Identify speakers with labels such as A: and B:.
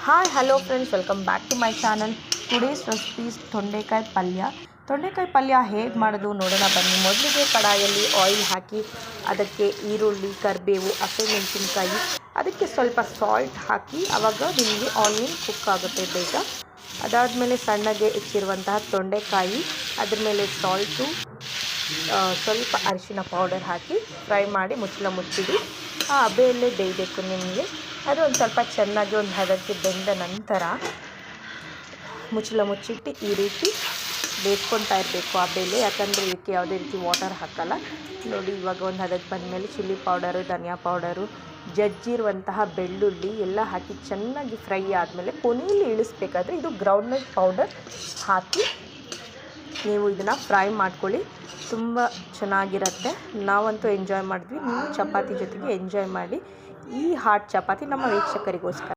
A: Hi hello friends, welcome back to my channel. Today's recipes ತೊಂಡೆಕಾಯಿ ಪಲ್ಯ. ತೊಂಡೆಕಾಯಿ ಪಲ್ಯ ಹೇಗೆ ಮಾಡೋದು ನೋಡೋಣ ಬನ್ನಿ. ಮೊದಲಿಗೆ ಕಡಾಯಲ್ಲಿ ಆಯಿಲ್ ಹಾಕಿ ಅದಕ್ಕೆ ಈರುಳ್ಳಿ, ಕರಿಬೇವು, ಹಸಿಮೆಣಸಿನ್ಕಾಯಿ, ಅದಕ್ಕೆ ಸ್ವಲ್ಪ ಸಾಲ್ಟ್ ಹಾಕಿ ಆವಾಗ ನಿಮಗೆ ಆನಿಯನ್ ಕುಕ್ ಆಗುತ್ತೆ ಬೇಗ. ಅದಾದಮೇಲೆ ಸಣ್ಣಗೆ ಹೆಚ್ಚಿರುವಂತಹ ತೊಂಡೆಕಾಯಿ, ಅದ್ರ ಮೇಲೆ ಸಾಲ್ಟು, ಸ್ವಲ್ಪ ಅರಿಶಿನ ಪೌಡರ್ ಹಾಕಿ ಫ್ರೈ ಮಾಡಿ ಮುಚ್ಚಿಡಿ. ಆ ಹಬೆಯಲ್ಲೇ ಬೇಯಬೇಕು ನಿಮಗೆ. ಅದು ಒಂದು ಸ್ವಲ್ಪ ಚೆನ್ನಾಗಿ ಒಂದು ಹದಕ್ಕೆ ಬೆಂದ ನಂತರ ಮುಚ್ಚಿಟ್ಟು ಈ ರೀತಿ ಬೇಯಿಸ್ಕೊತಾ ಇರಬೇಕು ಆ ಬೇಳೆ. ಯಾಕಂದರೆ ಇದಕ್ಕೆ ಯಾವುದೇ ರೀತಿ ವಾಟರ್ ಹಾಕಲ್ಲ. ನೋಡಿ, ಇವಾಗ ಒಂದು ಹದಕ್ಕೆ ಬಂದಮೇಲೆ ಚಿಲ್ಲಿ ಪೌಡರು, ಧನಿಯಾ ಪೌಡರು, ಜಜ್ಜಿರುವಂತಹ ಬೆಳ್ಳುಳ್ಳಿ ಎಲ್ಲ ಹಾಕಿ ಚೆನ್ನಾಗಿ ಫ್ರೈ ಆದಮೇಲೆ ಕೊನೆಯಲ್ಲಿ ಇಳಿಸ್ಬೇಕಾದ್ರೆ ಇದು ಗ್ರೌಂಡ್ನಟ್ ಪೌಡರ್ ಹಾಕಿ ನೀವು ಇದನ್ನು ಫ್ರೈ ಮಾಡ್ಕೊಳ್ಳಿ. ತುಂಬ ಚೆನ್ನಾಗಿರುತ್ತೆ. ನಾವಂತೂ ಎಂಜಾಯ್ ಮಾಡಿದ್ವಿ. ನೀವು ಚಪಾತಿ ಜೊತೆಗೆ ಎಂಜಾಯ್ ಮಾಡಿ. ಈ ಹಾಟ್ ಚಪಾತಿ ನಮ್ಮ ವೀಕ್ಷಕರಿಗೋಸ್ಕರ.